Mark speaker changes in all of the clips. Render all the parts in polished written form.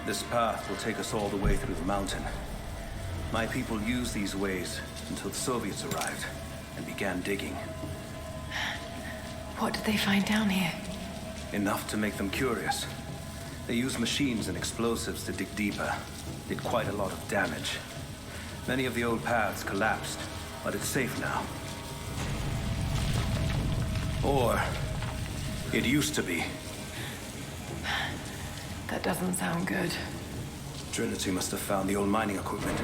Speaker 1: This path will take us all the way through the mountain. My people used these ways until the Soviets arrived and began digging.
Speaker 2: What did they find down here?
Speaker 1: Enough to make them curious. They used machines and explosives to dig deeper. Did quite a lot of damage. Many of the old paths collapsed, but it's safe now. Or it used to be.
Speaker 2: That doesn't sound good.
Speaker 1: Trinity must have found the old mining equipment.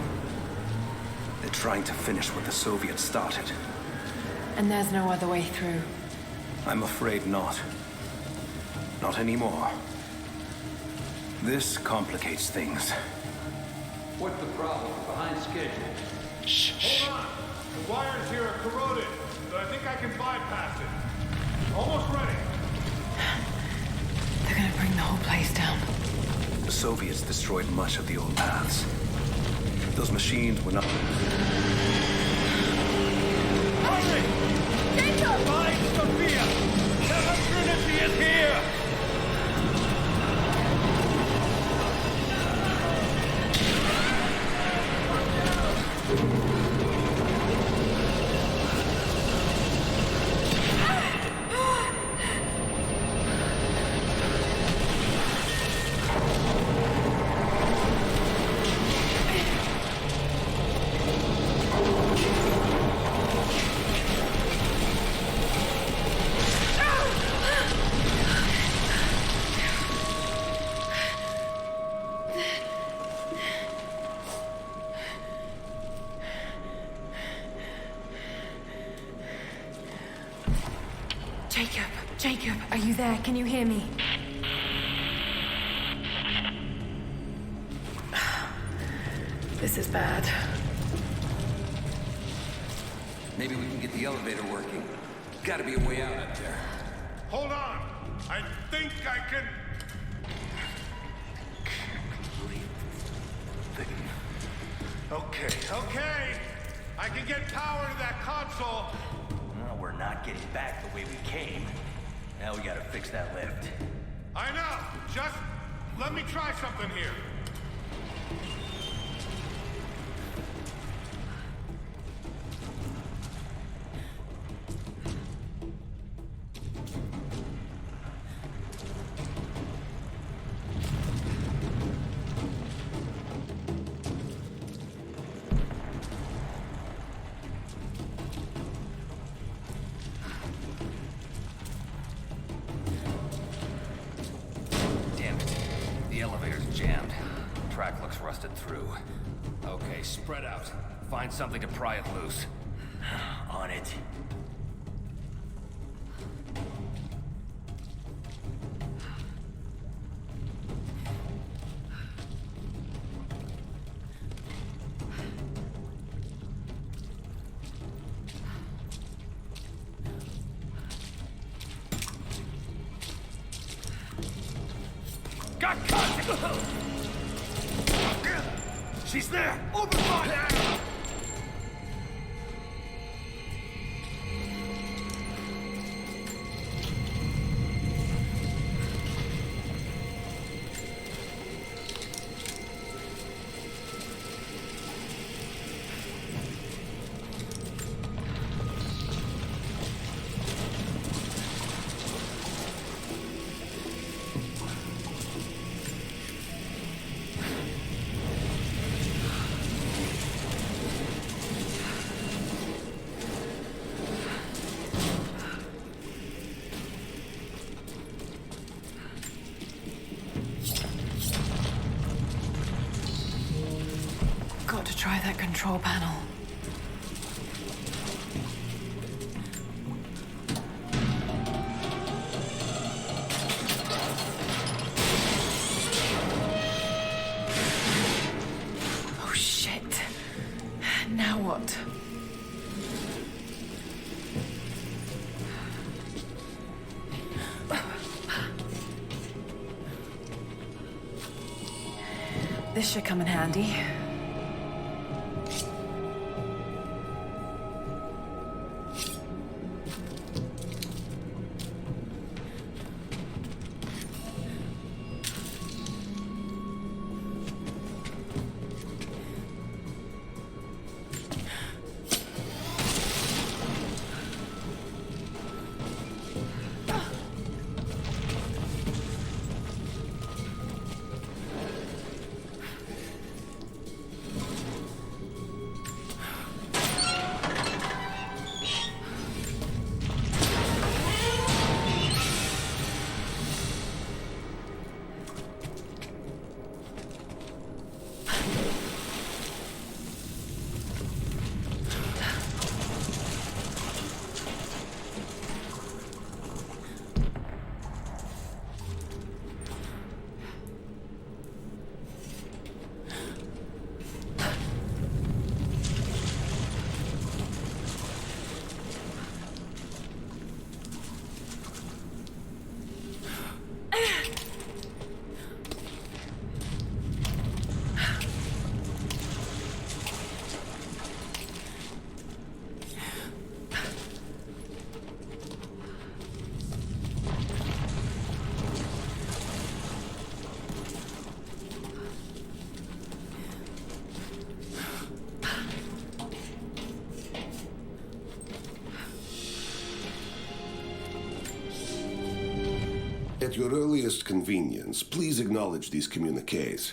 Speaker 1: They're trying to finish what the Soviets started.
Speaker 2: And there's no other way through.
Speaker 1: I'm afraid not. Not anymore. This complicates things.
Speaker 3: What's the problem? Behind schedule.
Speaker 4: Shh. Hold on. The wires here are corroded, but I think I can bypass it. Almost ready.
Speaker 2: They're gonna bring the whole place down.
Speaker 1: The Soviets destroyed much of the old paths. Those machines were not...
Speaker 4: Hurry!
Speaker 2: Jacob!
Speaker 4: Find Sophia! Tell her Trinity is here!
Speaker 2: Jacob, are you there? Can you hear me? This is bad.
Speaker 3: Maybe we can get the elevator working. Gotta be a way out up there.
Speaker 4: Hold on! I think I can... Okay. I can get power to that console.
Speaker 5: No, we're not getting back the way we came. Now we gotta fix that lift.
Speaker 4: I know. Just let me try something here.
Speaker 3: Rusted through. Okay, spread out. Find something to pry it loose.
Speaker 5: On it.
Speaker 4: Got caught! She's there! Overrun!
Speaker 2: Got to try that control panel. Oh shit. Now what? This should come in handy.
Speaker 6: At your earliest convenience, please acknowledge these communiques.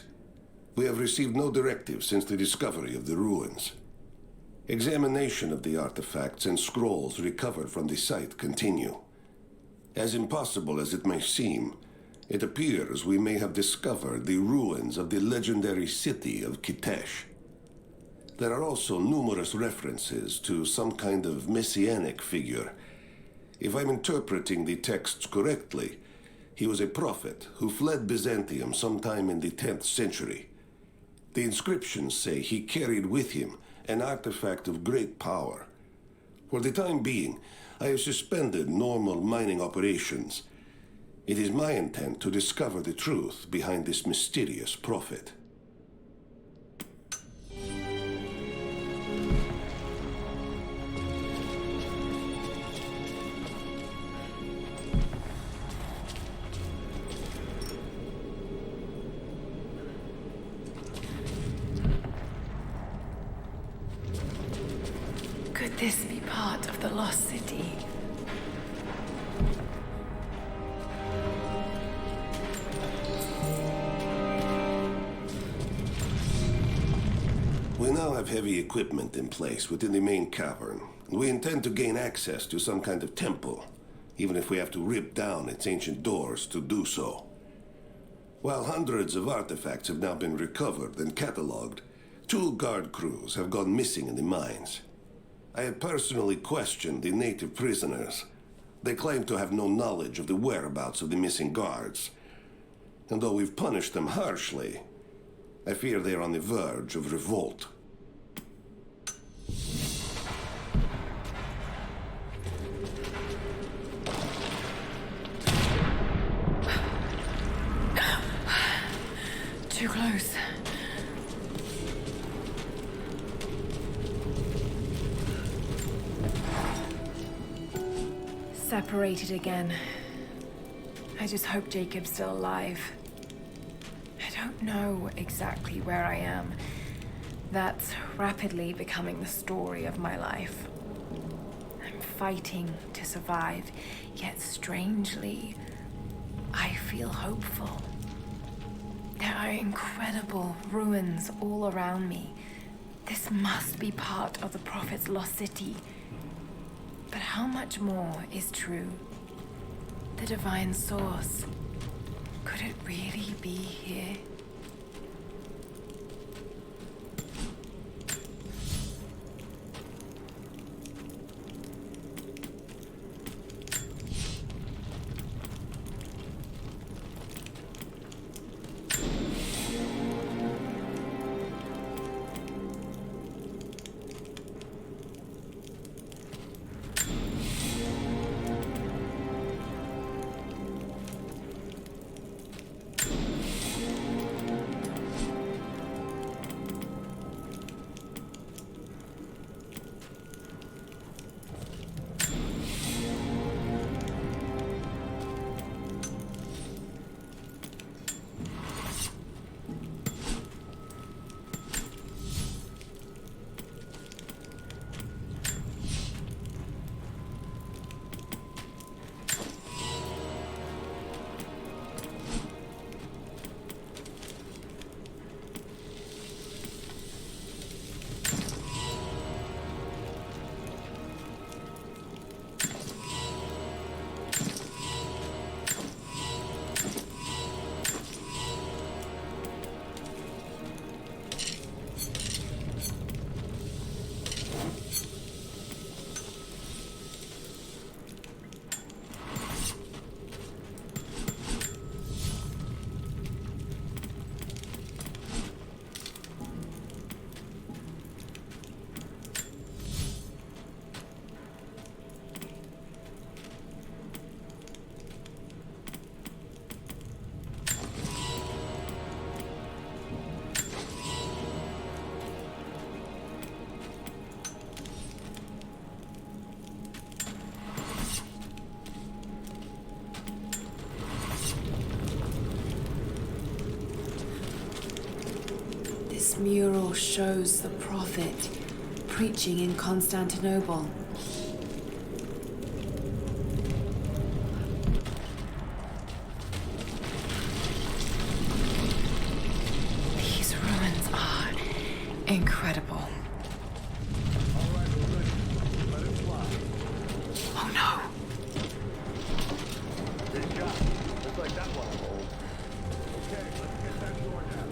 Speaker 6: We have received no directive since the discovery of the ruins. Examination of the artifacts and scrolls recovered from the site continue. As impossible as it may seem, it appears we may have discovered the ruins of the legendary city of Kitesh. There are also numerous references to some kind of messianic figure. If I'm interpreting the texts correctly, he was a prophet who fled Byzantium sometime in the 10th century. The inscriptions say he carried with him an artifact of great power. For the time being, I have suspended normal mining operations. It is my intent to discover the truth behind this mysterious prophet.
Speaker 2: Could this be part of the lost city?
Speaker 6: We now have heavy equipment in place within the main cavern. We intend to gain access to some kind of temple, even if we have to rip down its ancient doors to do so. While hundreds of artifacts have now been recovered and cataloged, 2 guard crews have gone missing in the mines. I have personally questioned the native prisoners. They claim to have no knowledge of the whereabouts of the missing guards. And though we've punished them harshly, I fear they are on the verge of revolt.
Speaker 2: Too close. Separated again. I just hope Jacob's still alive. I don't know exactly where I am. That's rapidly becoming the story of my life. I'm fighting to survive, yet strangely, I feel hopeful. There are incredible ruins all around me. This must be part of the Prophet's lost city. But how much more is true? The divine source. Could it really be here? This mural shows the Prophet preaching in Constantinople.
Speaker 4: Looks like that one will hold. Okay, let's get that door down.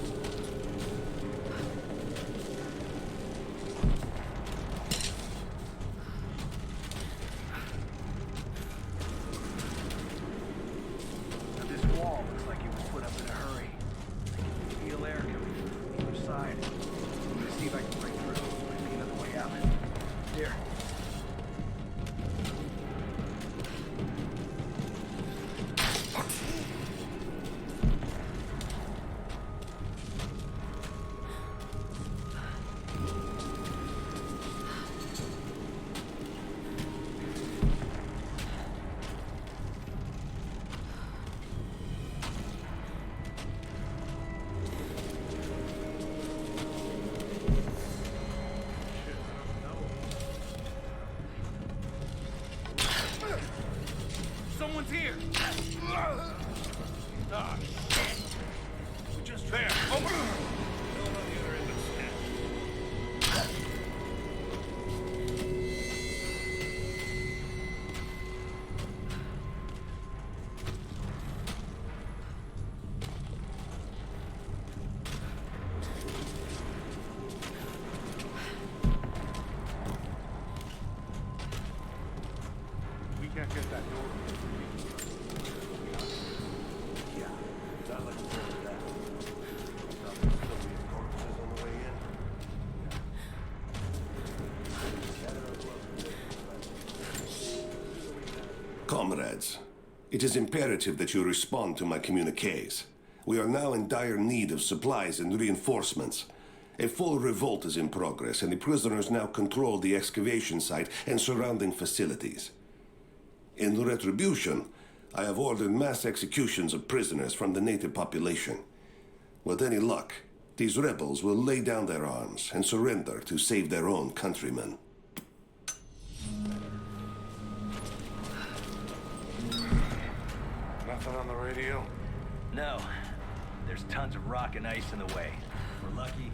Speaker 5: Now, this wall looks like it was put up in a hurry. I can feel air coming from the other side. I'm gonna see if I can break through. Might be another way out. Here.
Speaker 3: Someone's here!
Speaker 4: Ah, shit. We just there. Over. Build on the other end of the stand. We can't get that door.
Speaker 6: Yeah, sounds like we're going that. Sounds like Sophia corpses on the way in. Comrades, it is imperative that you respond to my communiques. We are now in dire need of supplies and reinforcements. A full revolt is in progress, and the prisoners now control the excavation site and surrounding facilities. In retribution, I have ordered mass executions of prisoners from the native population. With any luck, these rebels will lay down their arms and surrender to save their own countrymen.
Speaker 4: Nothing on the radio?
Speaker 5: No. There's tons of rock and ice in the way. If we're lucky,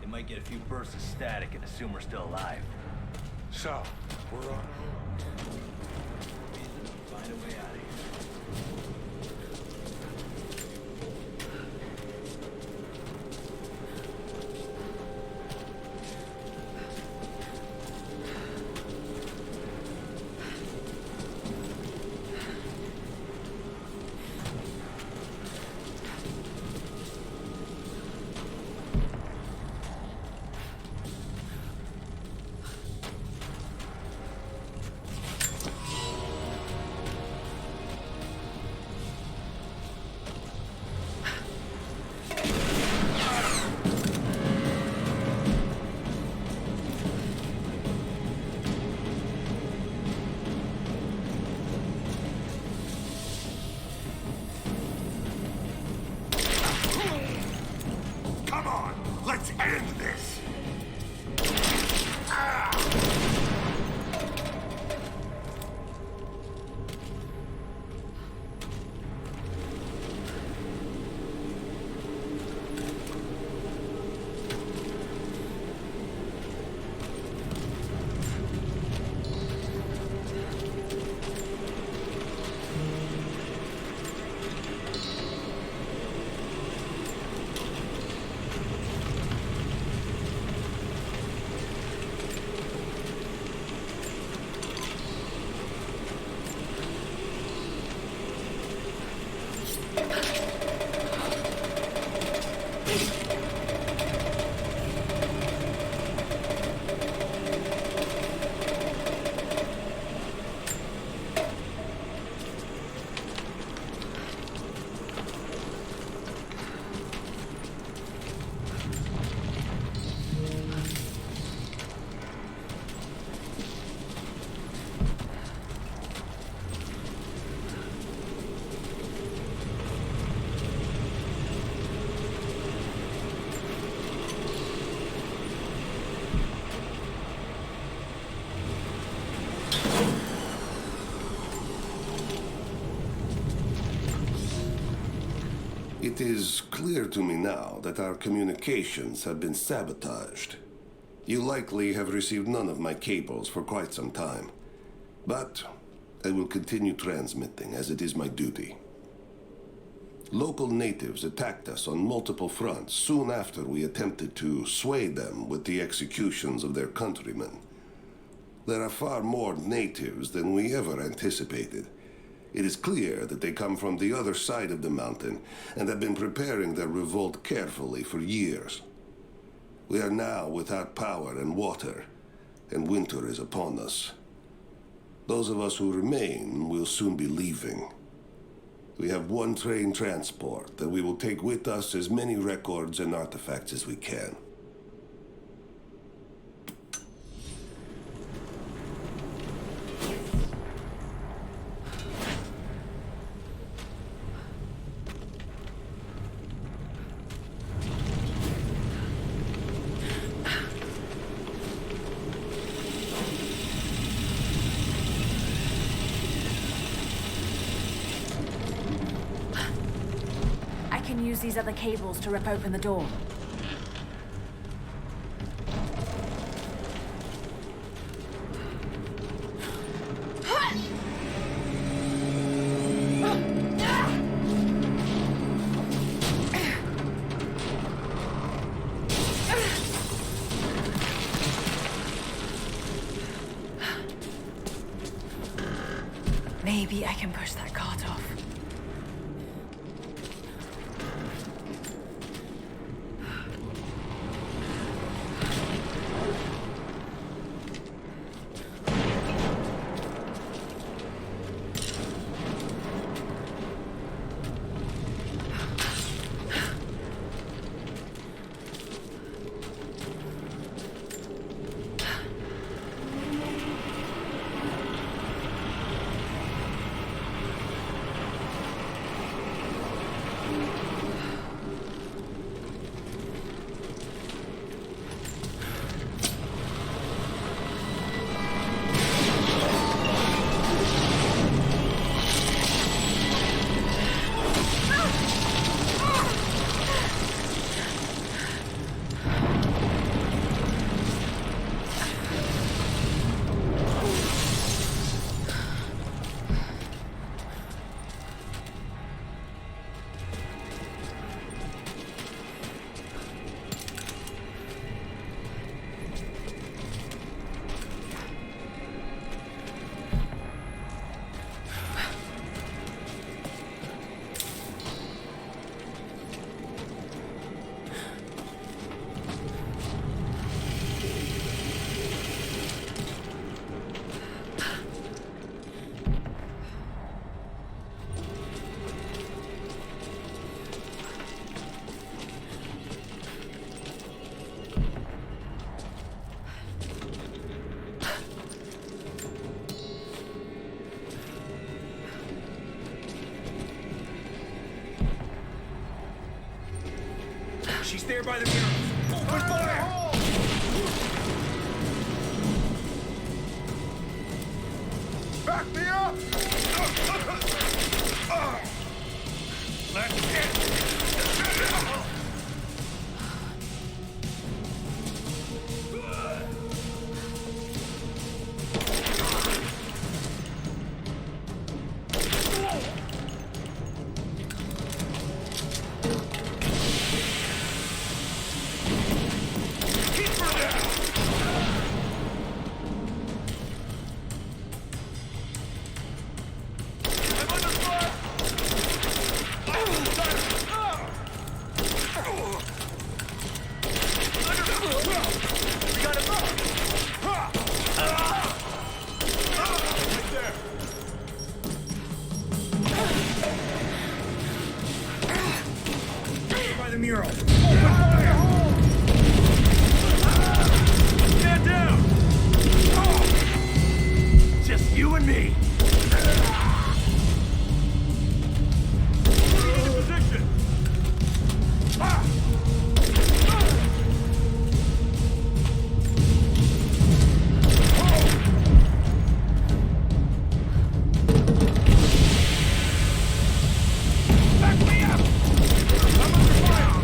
Speaker 5: they might get a few bursts of static and assume we're still alive.
Speaker 4: So, we're on.
Speaker 5: Find a way out of here.
Speaker 4: Come on, let's end this!
Speaker 6: It is clear to me now that our communications have been sabotaged. You likely have received none of my cables for quite some time. But I will continue transmitting as it is my duty. Local natives attacked us on multiple fronts soon after we attempted to sway them with the executions of their countrymen. There are far more natives than we ever anticipated. It is clear that they come from the other side of the mountain and have been preparing their revolt carefully for years. We are now without power and water, and winter is upon us. Those of us who remain will soon be leaving. We have one train transport that we will take with us as many records and artifacts as we can.
Speaker 2: Use these other cables to rip open the door. Maybe I can push that cart off.
Speaker 3: She's there by the mirror. Open fire!
Speaker 4: Back me up!
Speaker 3: Let's get...
Speaker 5: By the mural. Open fire!
Speaker 3: Stand down! Just you and me.
Speaker 4: Into position!
Speaker 3: Back me up! I'm under fire!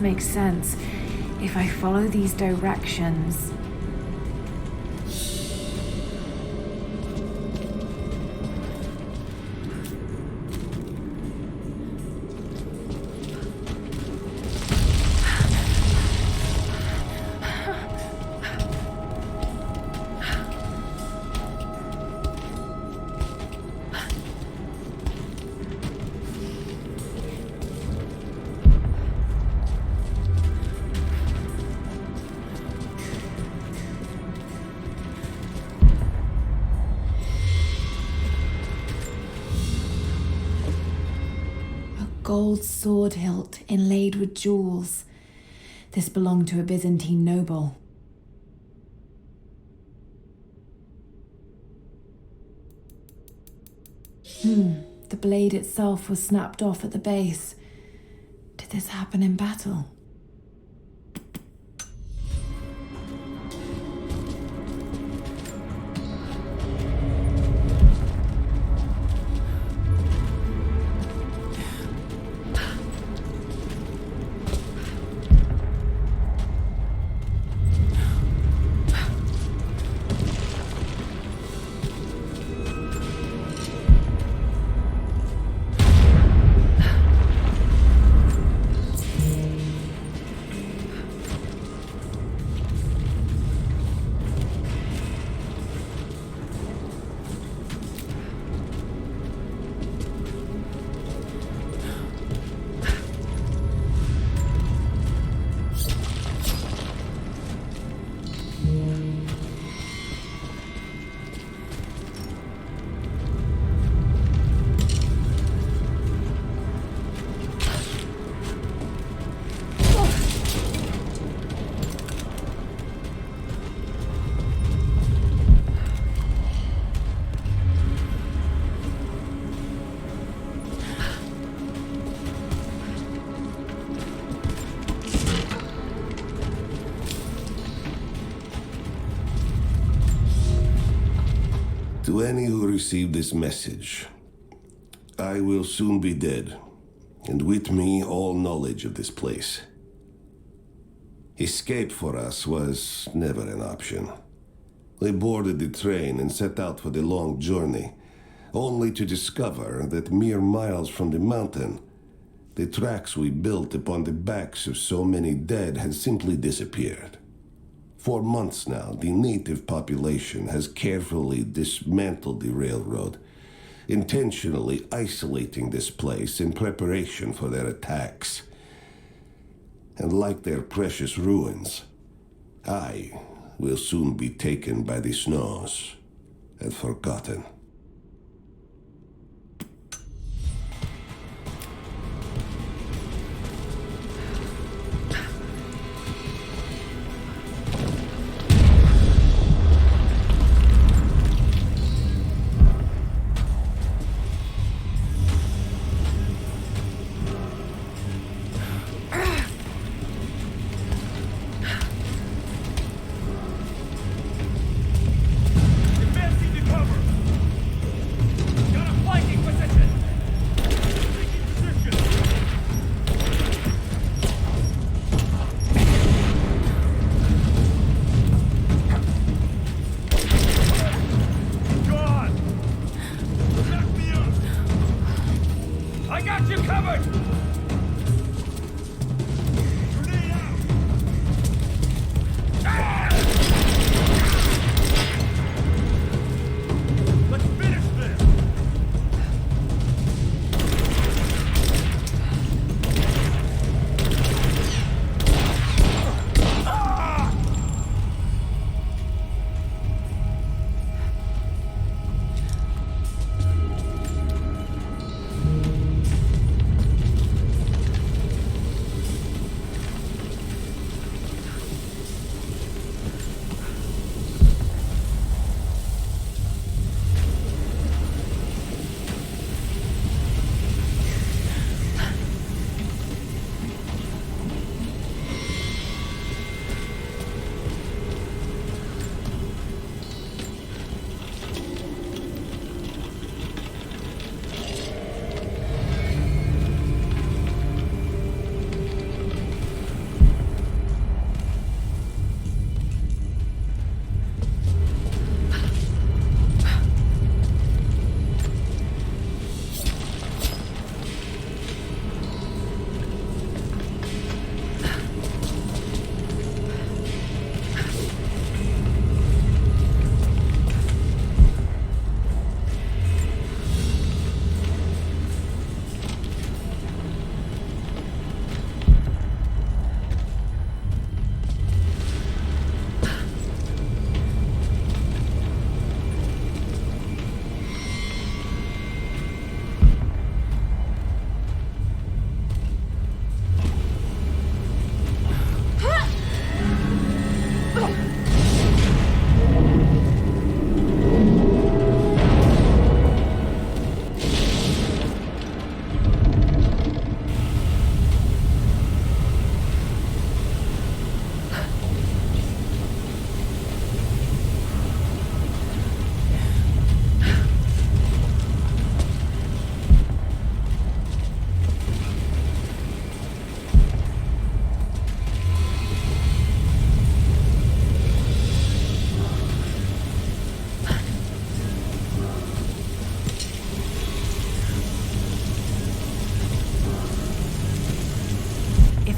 Speaker 2: make sense. If I follow these directions... Gold sword hilt inlaid with jewels. This belonged to a Byzantine noble. The blade itself was snapped off at the base. Did this happen in battle?
Speaker 6: To any who receive this message, I will soon be dead, and with me all knowledge of this place. Escape for us was never an option. We boarded the train and set out for the long journey, only to discover that mere miles from the mountain, the tracks we built upon the backs of so many dead had simply disappeared. For months now, the native population has carefully dismantled the railroad, intentionally isolating this place in preparation for their attacks. And like their precious ruins, I will soon be taken by the snows and forgotten.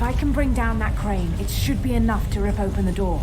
Speaker 2: I can bring down that crane, it should be enough to rip open the door.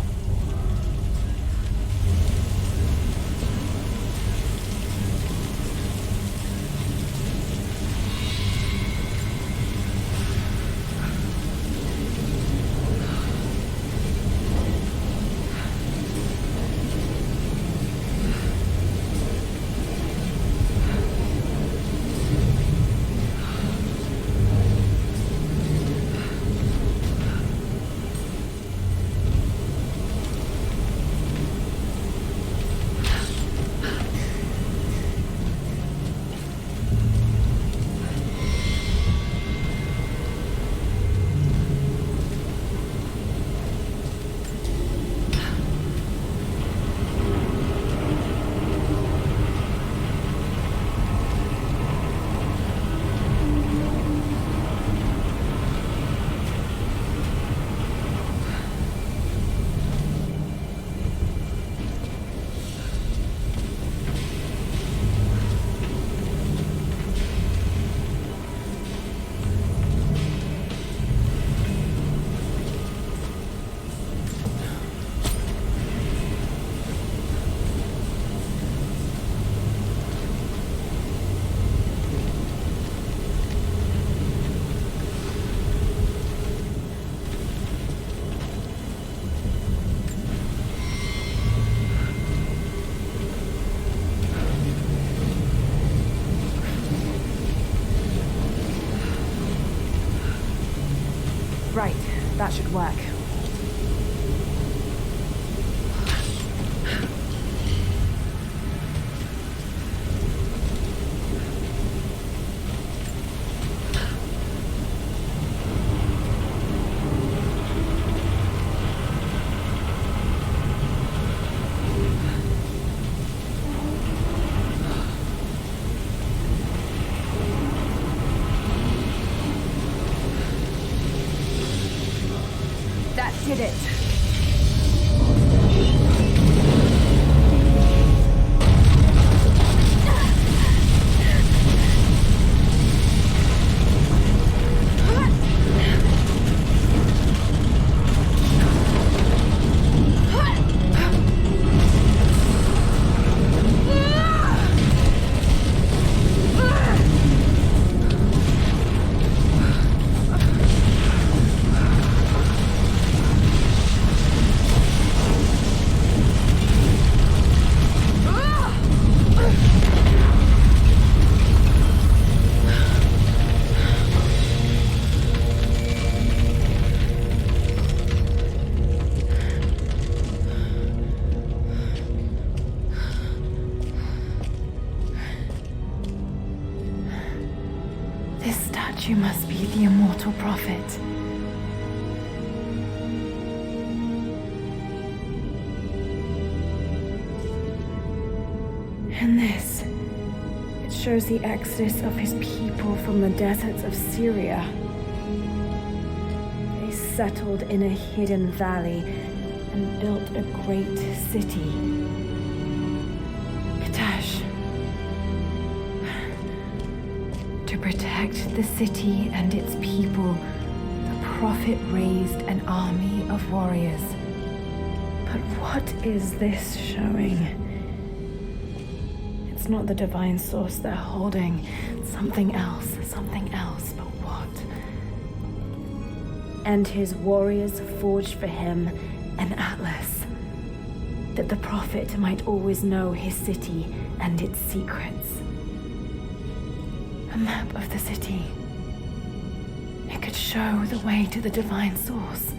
Speaker 2: Right, that should work. That did it. This statue must be the immortal prophet. And this, it shows the exodus of his people from the deserts of Syria. They settled in a hidden valley and built a great city. To protect the city and its people, the prophet raised an army of warriors. But what is this showing? It's not the divine source they're holding. Something else, but what? And his warriors forged for him an atlas, that the prophet might always know his city and its secrets. A map of the city. It could show the way to the divine source.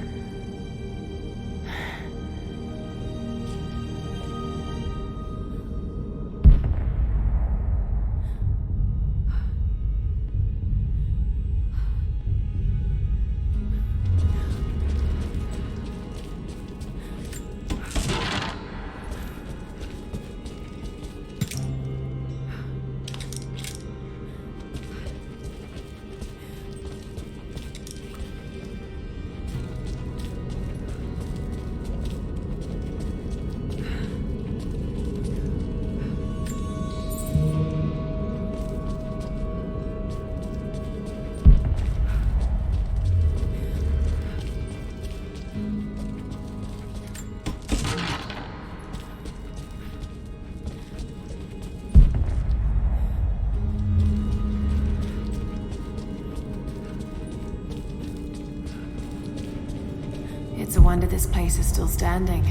Speaker 2: It's a wonder this place is still standing.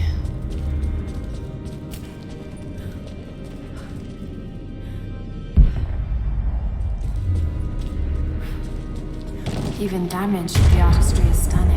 Speaker 2: Even damaged, the artistry is stunning.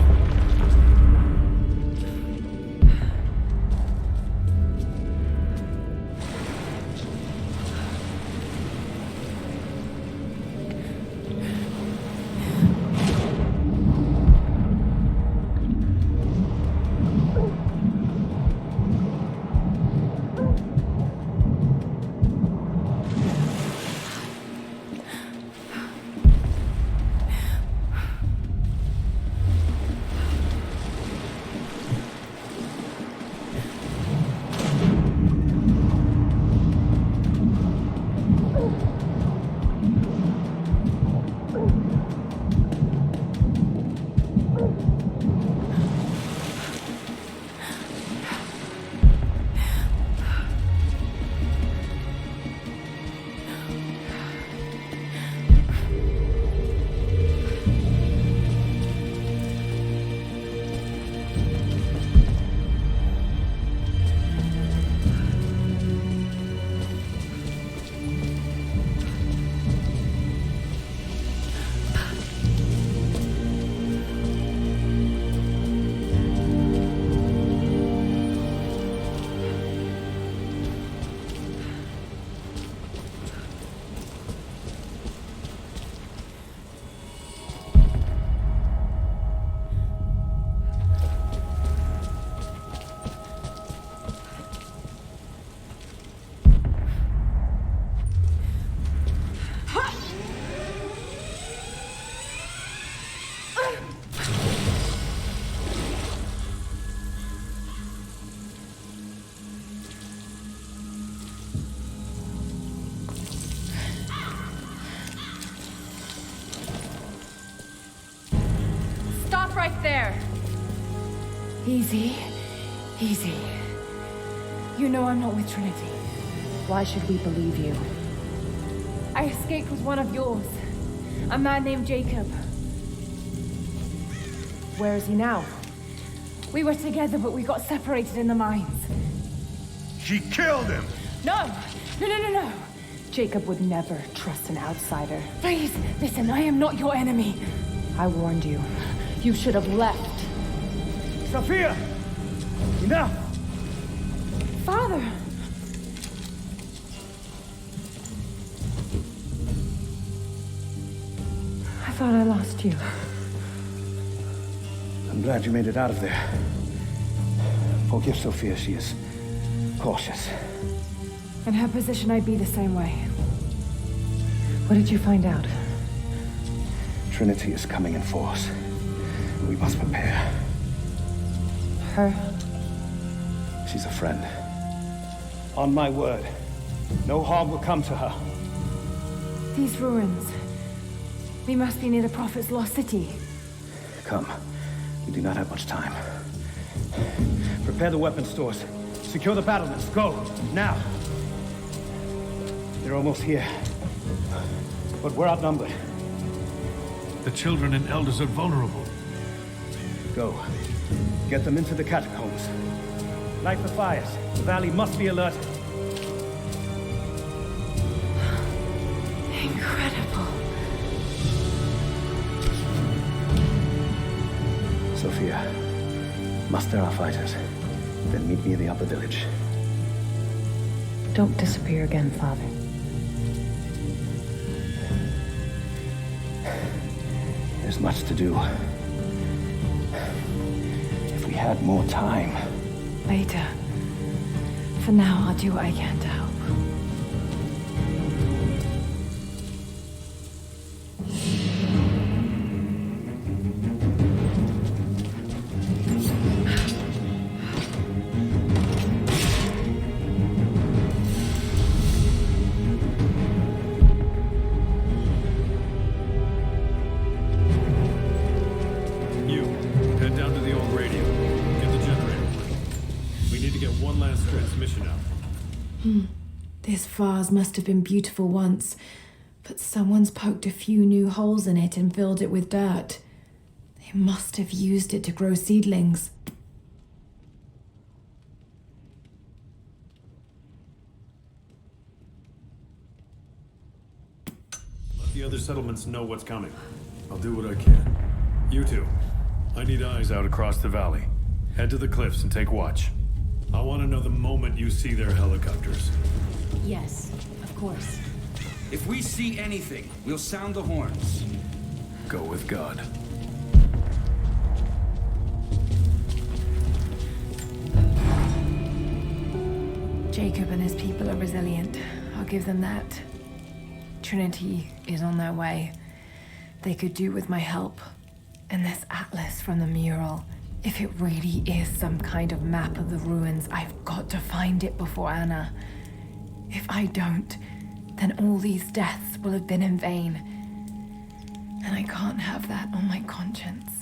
Speaker 7: Right there.
Speaker 2: Easy. Easy. You know I'm not with Trinity.
Speaker 7: Why should we believe you?
Speaker 2: I escaped with one of yours. A man named Jacob.
Speaker 7: Where is he now?
Speaker 2: We were together, but we got separated in the mines.
Speaker 4: She killed him!
Speaker 2: No! No!
Speaker 7: Jacob would never trust an outsider.
Speaker 2: Please, listen, I am not your enemy.
Speaker 7: I warned you. You should have left.
Speaker 5: Sophia! Enough!
Speaker 2: Father!
Speaker 7: I thought I lost you.
Speaker 5: I'm glad you made it out of there. Forgive Sophia, she is cautious.
Speaker 2: In her position, I'd be the same way.
Speaker 7: What did you find out?
Speaker 5: Trinity is coming in force. We must prepare.
Speaker 7: Her?
Speaker 5: She's a friend. On my word, no harm will come to her.
Speaker 2: These ruins. We must be near the Prophet's lost city.
Speaker 5: Come. We do not have much time. Prepare the weapon stores. Secure the battlements. Go! Now! They're almost here. But we're outnumbered.
Speaker 4: The children and elders are vulnerable.
Speaker 5: Go. Get them into the catacombs. Light the fires. The valley must be alerted.
Speaker 2: Incredible.
Speaker 5: Sophia, muster our fighters. Then meet me in the upper village.
Speaker 7: Don't disappear again, Father.
Speaker 5: There's much to do. If we had more time.
Speaker 2: Later. For now, I'll do what I can to help. This vase must have been beautiful once, but someone's poked a few new holes in it and filled it with dirt. They must have used it to grow seedlings.
Speaker 8: the other settlements know what's coming. I'll do what I can. You two, I need eyes out across the valley. Head to the cliffs and take watch. I want to know the moment you see their helicopters.
Speaker 9: Yes, of course.
Speaker 3: If we see anything, we'll sound the horns.
Speaker 8: Go with God.
Speaker 2: Jacob and his people are resilient. I'll give them that. Trinity is on their way. They could do with my help. And this atlas from the mural. If it really is some kind of map of the ruins, I've got to find it before Anna. If I don't, then all these deaths will have been in vain. And I can't have that on my conscience.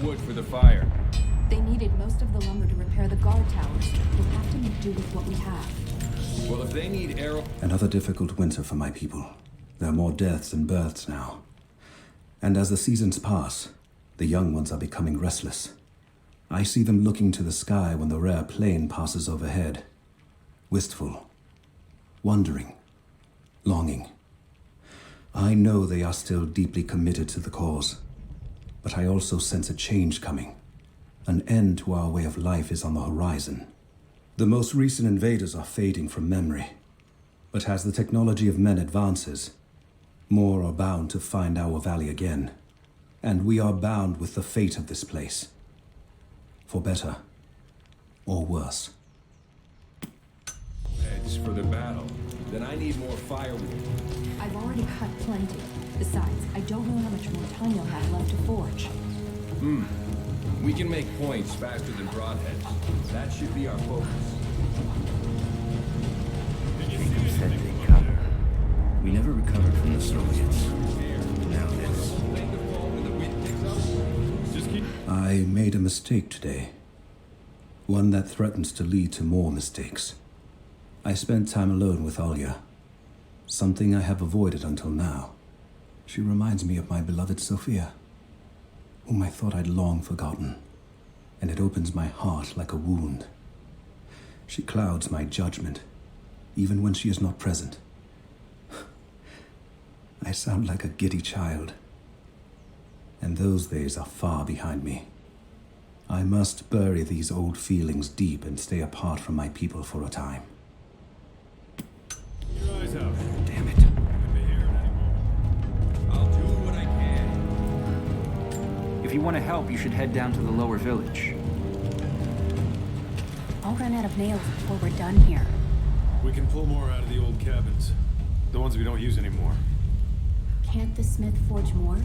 Speaker 3: Wood for the fire.
Speaker 9: They needed most of the lumber to repair the guard towers. We'll have to make do with what we have.
Speaker 3: Well, if they need arrow...
Speaker 10: Another difficult winter for my people. There are more deaths than births now. And as the seasons pass, the young ones are becoming restless. I see them looking to the sky when the rare plane passes overhead. Wistful. Wondering. Longing. I know they are still deeply committed to the cause. But I also sense a change coming. An end to our way of life is on the horizon. The most recent invaders are fading from memory. But as the technology of men advances, more are bound to find our valley again. And we are bound with the fate of this place. For better or worse.
Speaker 3: Heads for the battle. Then I need more firewood.
Speaker 9: I've already cut plenty. Besides, I don't know how much more time you'll have left to forge.
Speaker 3: We can make points faster than broadheads. That should be our focus.
Speaker 1: Jacob said they'd come. We never recovered from the Soviets. Now this.
Speaker 10: I made a mistake today. One that threatens to lead to more mistakes. I spent time alone with Olya. Something I have avoided until now. She reminds me of my beloved Sophia, whom I thought I'd long forgotten, and it opens my heart like a wound. She clouds my judgment, even when she is not present. I sound like a giddy child, and those days are far behind me. I must bury these old feelings deep and stay apart from my people for a time.
Speaker 8: Your eyes out.
Speaker 1: Damn it.
Speaker 3: I'll do what I can.
Speaker 11: If you want to help, you should head down to the lower village.
Speaker 9: I'll run out of nails before we're done here.
Speaker 8: We can pull more out of the old cabins. The ones we don't use anymore.
Speaker 9: Can't the smith forge more?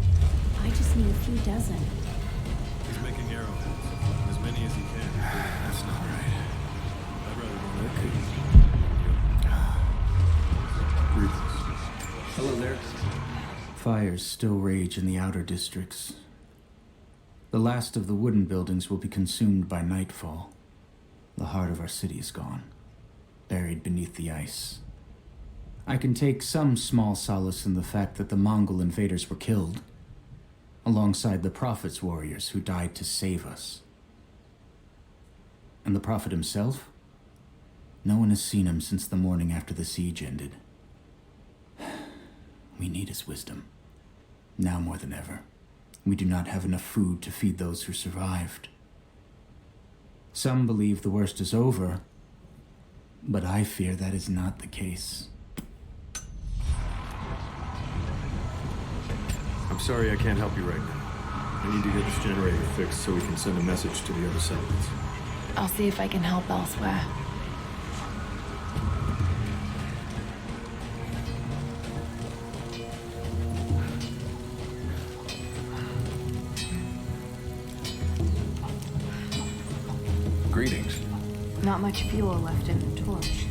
Speaker 9: I just need a few dozen.
Speaker 8: He's making arrowheads. As many as he can.
Speaker 10: That's not right.
Speaker 8: I'd rather go
Speaker 11: fires still rage in the outer districts. The last of the wooden buildings will be consumed by nightfall. The heart of our city is gone, buried beneath the ice. I can take some small solace in the fact that the Mongol invaders were killed, alongside the Prophet's warriors who died to save us. And the Prophet himself? No one has seen him since the morning after the siege ended. We need his wisdom. Now more than ever. We do not have enough food to feed those who survived. Some believe the worst is over, but I fear that is not the case.
Speaker 8: I'm sorry I can't help you right now. I need to get this generator fixed so we can send a message to the other settlements.
Speaker 2: I'll see if I can help elsewhere.
Speaker 3: Greetings.
Speaker 9: Not much fuel left in the torch.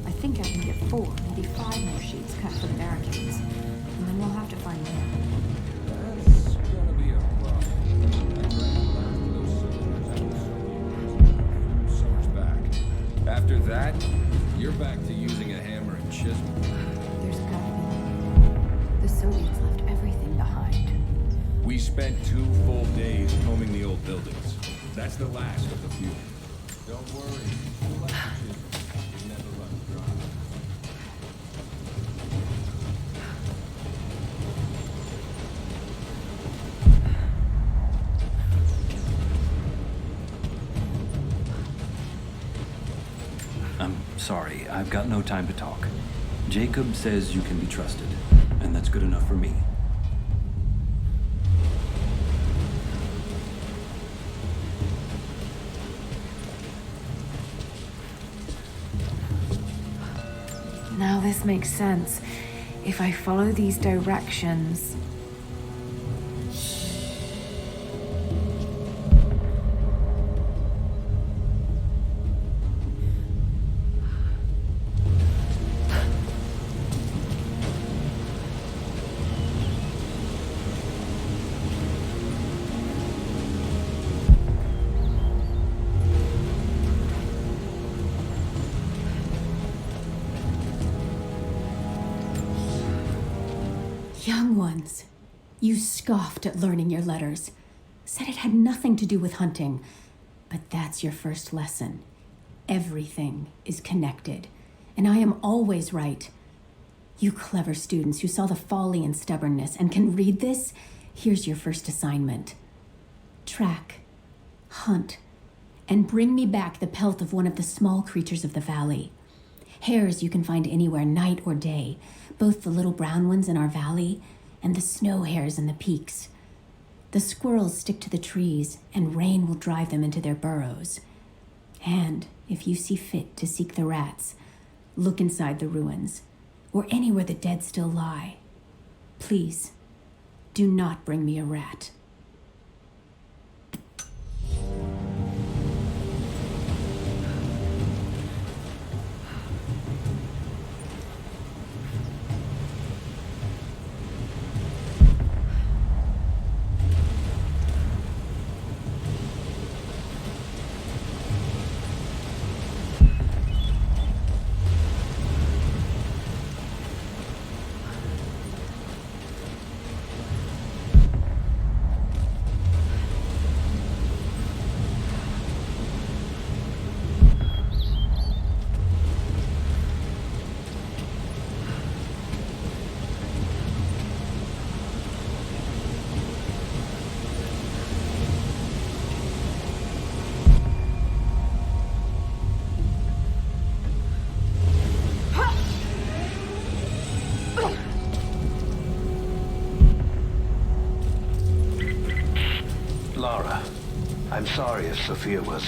Speaker 9: I think I can get 4, maybe 5 more sheets cut for the barricades. And then we'll have to find more.
Speaker 3: That's gonna be a rough. So much back. After that, you're back to using a hammer and chisel.
Speaker 9: There's gotta be more. The Soviets left everything behind.
Speaker 3: We spent 2 full days combing the old buildings. That's the last of the few. Don't worry. Like the chisel, it never runs dry.
Speaker 11: I'm sorry, I've got no time to talk. Jacob says you can be trusted, and that's good enough for me.
Speaker 2: Now this makes sense. If I follow these directions...
Speaker 9: Young ones, you scoffed at learning your letters, said it had nothing to do with hunting, but that's your first lesson. Everything is connected, and I am always right. You clever students who saw the folly and stubbornness and can read this, here's your first assignment. Track, hunt, and bring me back the pelt of one of the small creatures of the valley. Hares you can find anywhere, night or day, both the little brown ones in our valley and the snow hares in the peaks. The squirrels stick to the trees, and rain will drive them into their burrows. And if you see fit to seek the rats, look inside the ruins, or anywhere the dead still lie. Please, do not bring me a rat.
Speaker 1: Lara, I'm sorry if Sophia was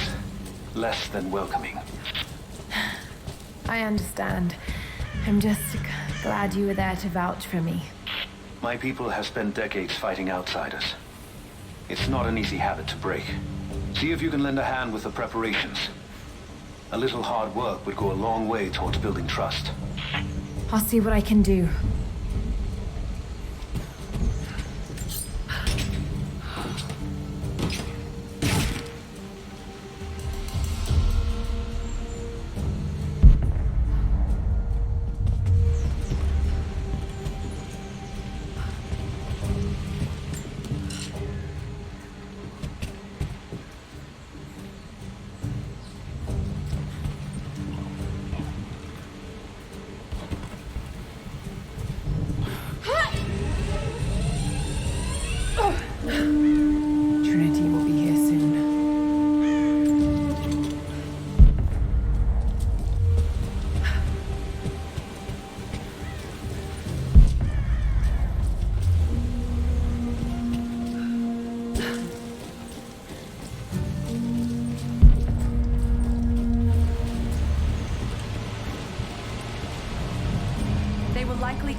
Speaker 1: less than welcoming.
Speaker 2: I understand. I'm just glad you were there to vouch for me.
Speaker 1: My people have spent decades fighting outsiders. It's not an easy habit to break. See if you can lend a hand with the preparations. A little hard work would go a long way towards building trust.
Speaker 2: I'll see what I can do.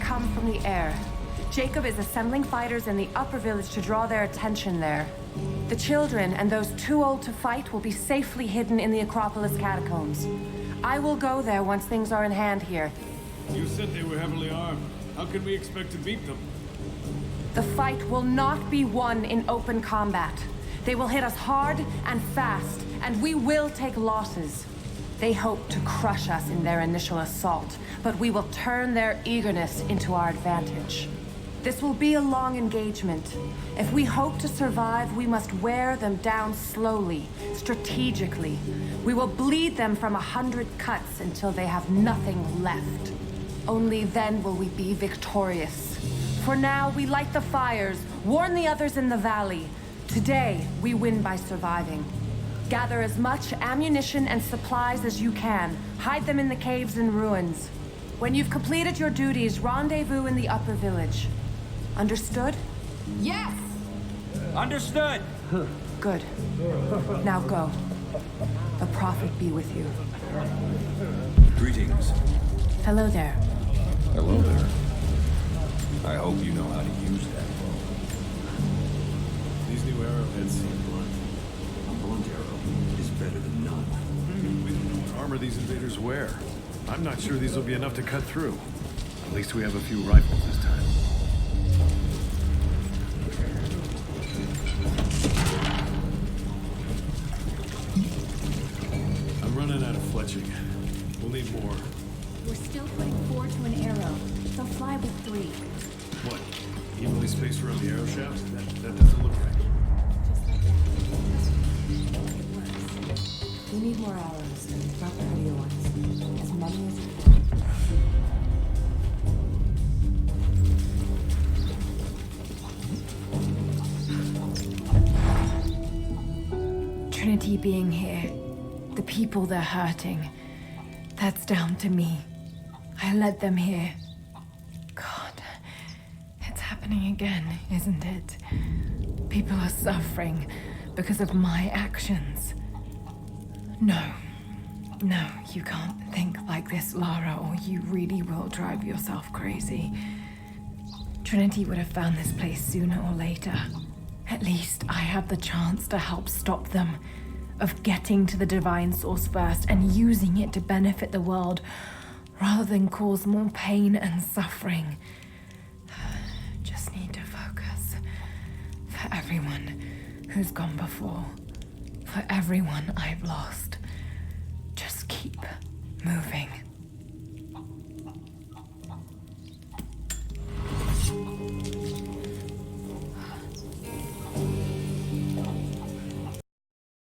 Speaker 2: come from the air. Jacob is assembling fighters in the upper village to draw their attention there. The children and those too old to fight will be safely hidden in the Acropolis catacombs. I will go there once things are in hand here.
Speaker 8: You said they were heavily armed. How can we expect to beat them?
Speaker 2: The fight will not be won in open combat. They will hit us hard and fast, and we will take losses. They hope to crush us in their initial assault, but we will turn their eagerness into our advantage. This will be a long engagement. If we hope to survive, we must wear them down slowly, strategically. We will bleed them from 100 cuts until they have nothing left. Only then will we be victorious. For now, we light the fires, warn the others in the valley. Today, we win by surviving. Gather as much ammunition and supplies as you can. Hide them in the caves and ruins. When you've completed your duties, rendezvous in the upper village. Understood?
Speaker 12: Yes!
Speaker 11: Understood!
Speaker 2: Good. Now go. The Prophet be with you.
Speaker 3: Greetings.
Speaker 2: Hello there.
Speaker 3: Hello there. I hope you know how to use that bow.
Speaker 8: These new arrowheads seem blunt.
Speaker 10: A blunt arrow is better than none.
Speaker 8: We don't know what armor these invaders wear. I'm not sure these will be enough to cut through. At least we have a few rifles this time. I'm running out of fletching. We'll need more.
Speaker 9: We're still putting 4 to an arrow. They'll fly with 3.
Speaker 8: What? Evenly spaced around the arrow shaft? That doesn't look right.
Speaker 9: Just like that. It works. We need more arrows, not the heavier ones. As many as you
Speaker 2: can. Trinity being here, the people they're hurting, that's down to me. I led them here. God, it's happening again, isn't it? People are suffering because of my actions. No, you can't think like this, Lara, or you really will drive yourself crazy. Trinity would have found this place sooner or later. At least I have the chance to help stop them, of getting to the divine source first and using it to benefit the world rather than cause more pain and suffering. Just need to focus. For everyone who's gone before. For everyone I've lost. Just keep moving.